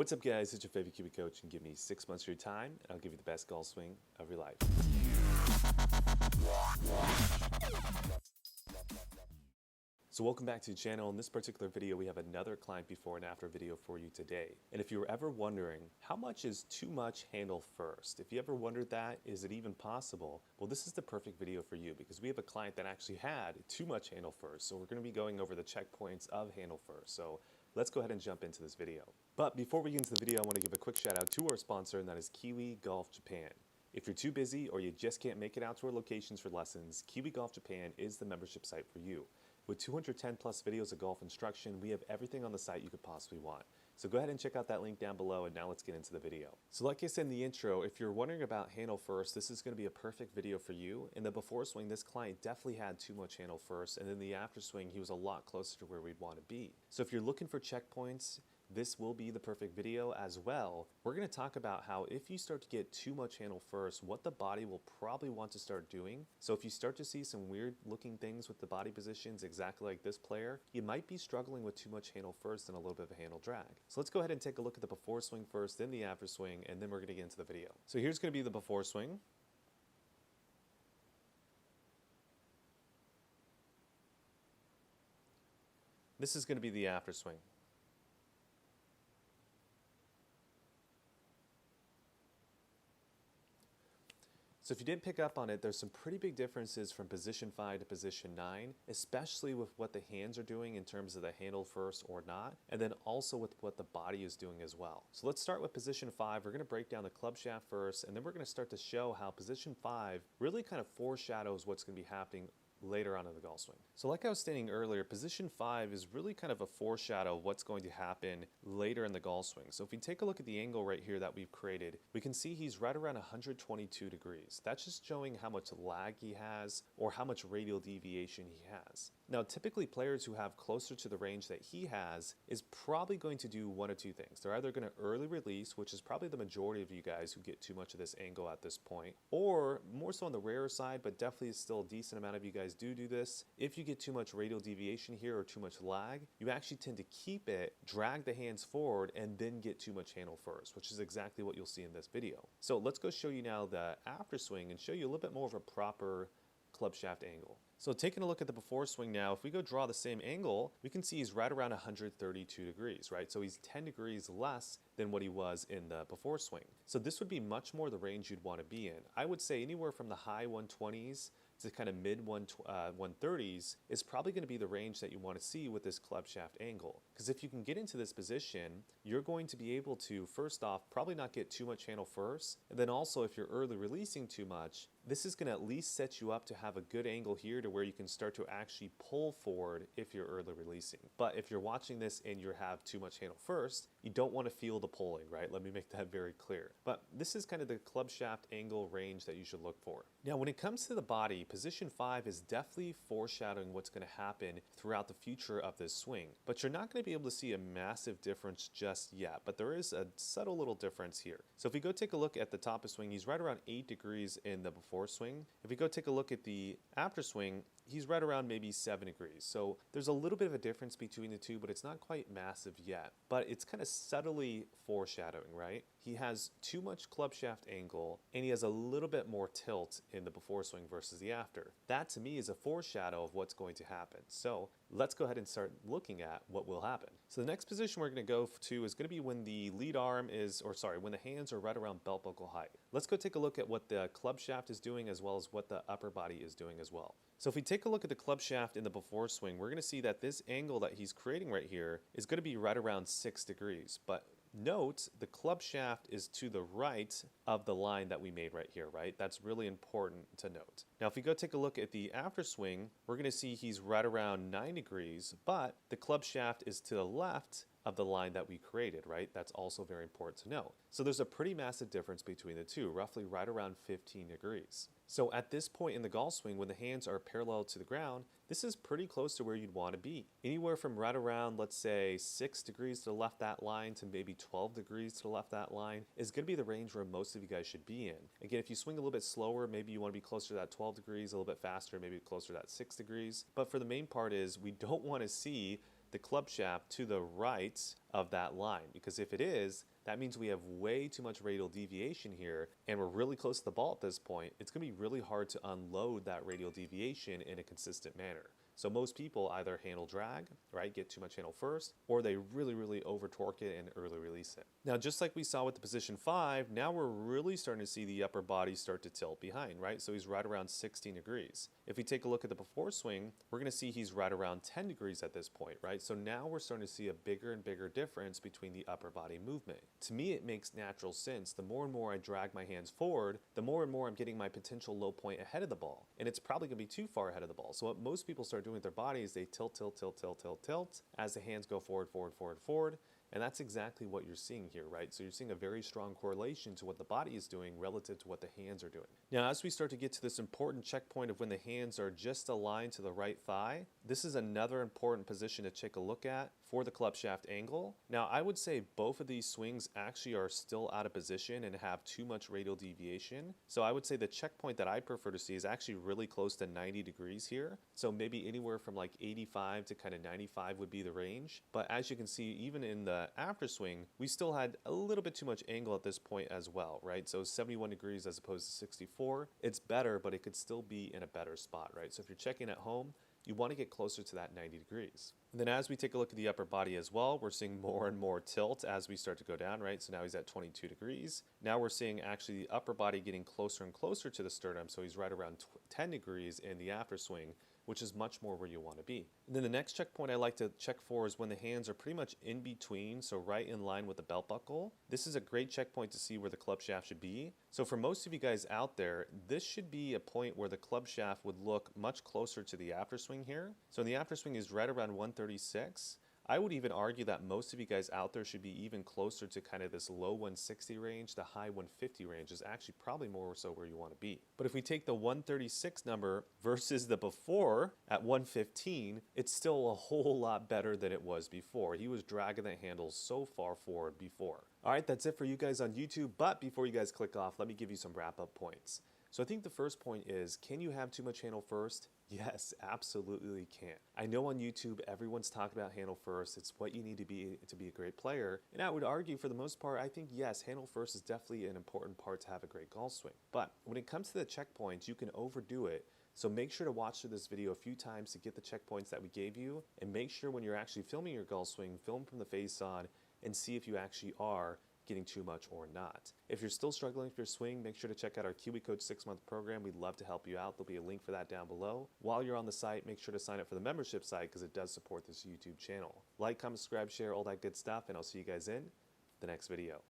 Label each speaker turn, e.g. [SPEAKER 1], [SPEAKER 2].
[SPEAKER 1] What's up guys, it's your favorite Kiwi coach and give me 6 months of your time and I'll give you the best golf swing of your life. So welcome back to the channel. In this particular video we have another client before and after video for you today. And if you were ever wondering how much is too much handle first, if you ever wondered that, is it even possible? Well, this is the perfect video for you because we have a client that actually had too much handle first. So we're going to be going over the checkpoints of handle first. So let's go ahead and jump into this video. But before we get into the video, I want to give a quick shout out to our sponsor, and that is Kiwi Golf Japan. If you're too busy or you just can't make it out to our locations for lessons, Kiwi Golf Japan is the membership site for you. With 210 plus videos of golf instruction, we have everything on the site you could possibly want. So go ahead and check out that link down below, and now let's get into the video. So like I said in the intro, if you're wondering about handle first, this is going to be a perfect video for you. In the before swing, this client definitely had too much handle first, and in the after swing, he was a lot closer to where we'd want to be. So if you're looking for checkpoints, this will be the perfect video as well. We're going to talk about how if you start to get too much handle first, what the body will probably want to start doing. So if you start to see some weird looking things with the body positions exactly like this player, you might be struggling with too much handle first and a little bit of a handle drag. So let's go ahead and take a look at the before swing first, then the after swing, and then we're going to get into the video. So here's going to be the before swing. This is going to be the after swing. So if you didn't pick up on it, there's some pretty big differences from position 5 to position 9, especially with what the hands are doing in terms of the handle first or not, and then also with what the body is doing as well. So let's start with position 5. We're going to break down the club shaft first, and then we're going to start to show how position 5 really kind of foreshadows what's going to be happening later on in the golf swing. So like I was stating earlier, position 5 is really kind of a foreshadow of what's going to happen later in the golf swing. So if we take a look at the angle right here that we've created, we can see he's right around 122 degrees. That's just showing how much lag he has or how much radial deviation he has. Now typically players who have closer to the range that he has is probably going to do one of two things. They're either going to early release, which is probably the majority of you guys who get too much of this angle at this point, or more so on the rarer side, but definitely still a decent amount of you guys do this. If you get too much radial deviation here or too much lag, you actually tend to keep it, drag the hands forward, and then get too much handle first, which is exactly what you'll see in this video. So let's go show you now the after swing and show you a little bit more of a proper club shaft angle. So taking a look at the before swing now, if we go draw the same angle, we can see he's right around 132 degrees, right? So he's 10 degrees less than what he was in the before swing. So this would be much more the range you'd want to be in. I would say anywhere from the high 120s to kind of mid 130s is probably going to be the range that you want to see with this club shaft angle. Because if you can get into this position, you're going to be able to, first off, probably not get too much handle first. And then also if you're early releasing too much, this is going to at least set you up to have a good angle here to where you can start to actually pull forward if you're early releasing. But if you're watching this and you have too much handle first, you don't want to feel the pulling, right? Let me make that very clear. But this is kind of the club shaft angle range that you should look for. Now, when it comes to the body, position 5 is definitely foreshadowing what's going to happen throughout the future of this swing. But you're not going to be able to see a massive difference just yet, but there is a subtle little difference here. So if we go take a look at the top of swing, he's right around 8 degrees in the before swing. If we go take a look at the after swing, he's right around maybe 7 degrees. So there's a little bit of a difference between the two, but it's not quite massive yet. But it's kind of subtly foreshadowing, right? He has too much club shaft angle, and he has a little bit more tilt in the before swing versus the after. That to me is a foreshadow of what's going to happen. So let's go ahead and start looking at what will happen. So the next position we're going to go to is going to be when the lead arm is, or sorry, when the hands are right around belt buckle height. Let's go take a look at what the club shaft is doing as well as what the upper body is doing as well. So if we take a look at the club shaft in the before swing, we're going to see that this angle that he's creating right here is going to be right around 6 degrees. But note, the club shaft is to the right of the line that we made right here, right? That's really important to note. Now, if we go take a look at the after swing, we're going to see he's right around 9 degrees, but the club shaft is to the left of the line that we created, right? That's also very important to know. So there's a pretty massive difference between the two, roughly right around 15 degrees. So at this point in the golf swing, when the hands are parallel to the ground, this is pretty close to where you'd want to be. Anywhere from right around, let's say 6 degrees to the left that line to maybe 12 degrees to the left that line is going to be the range where most of you guys should be in. Again, if you swing a little bit slower, maybe you want to be closer to that 12 degrees, a little bit faster, maybe closer to that 6 degrees. But for the main part is we don't want to see the club shaft to the right of that line, because if it is, that means we have way too much radial deviation here and we're really close to the ball at this point. It's going to be really hard to unload that radial deviation in a consistent manner. So most people either handle drag, right, get too much handle first, or they really over torque it and early release it. Now, just like we saw with the position 5, now we're really starting to see the upper body start to tilt behind, right? So he's right around 16 degrees. If we take a look at the before swing, we're going to see he's right around 10 degrees at this point, right? So now we're starting to see a bigger and bigger difference between the upper body movement. To me, it makes natural sense. The more and more I drag my hands forward, the more and more I'm getting my potential low point ahead of the ball. And it's probably going to be too far ahead of the ball. So what most people start doing with their body is they tilt as the hands go forward. And that's exactly what you're seeing here, right? So you're seeing a very strong correlation to what the body is doing relative to what the hands are doing. Now, as we start to get to this important checkpoint of when the hands are just aligned to the right thigh, this is another important position to take a look at for the club shaft angle. Now, I would say both of these swings actually are still out of position and have too much radial deviation. So I would say the checkpoint that I prefer to see is actually really close to 90 degrees here. So maybe anywhere from like 85 to kind of 95 would be the range. But as you can see, even in the after swing, we still had a little bit too much angle at this point as well, right? So 71 degrees as opposed to 64. It's better, but it could still be in a better spot, right? So if you're checking at home, you want to get closer to that 90 degrees. And then as we take a look at the upper body as well, we're seeing more and more tilt as we start to go down, right? So now he's at 22 degrees. Now we're seeing actually the upper body getting closer and closer to the sternum. So he's right around 10 degrees in the after swing, which is much more where you want to be. And then the next checkpoint I like to check for is when the hands are pretty much in between, so right in line with the belt buckle. This is a great checkpoint to see where the club shaft should be. So for most of you guys out there, this should be a point where the club shaft would look much closer to the after swing here. So the after swing is right around 136. I would even argue that most of you guys out there should be even closer to kind of this low 160 range. The high 150 range is actually probably more so where you want to be. But if we take the 136 number versus the before at 115, it's still a whole lot better than it was before. He was dragging the handles so far forward before. All right, that's it for you guys on YouTube. But before you guys click off, let me give you some wrap-up points. So I think the first point is, can you have too much handle first? Yes, absolutely can. I know on YouTube, everyone's talking about handle first. It's what you need to be a great player. And I would argue for the most part, I think yes, handle first is definitely an important part to have a great golf swing. But when it comes to the checkpoints, you can overdo it. So make sure to watch through this video a few times to get the checkpoints that we gave you. And make sure when you're actually filming your golf swing, film from the face on and see if you actually are getting too much or not. If you're still struggling with your swing, make sure to check out our Kiwi Coach 6-month program. We'd love to help you out. There'll be a link for that down below. While you're on the site, make sure to sign up for the membership site because it does support this YouTube channel. Like, comment, subscribe, share, all that good stuff, and I'll see you guys in the next video.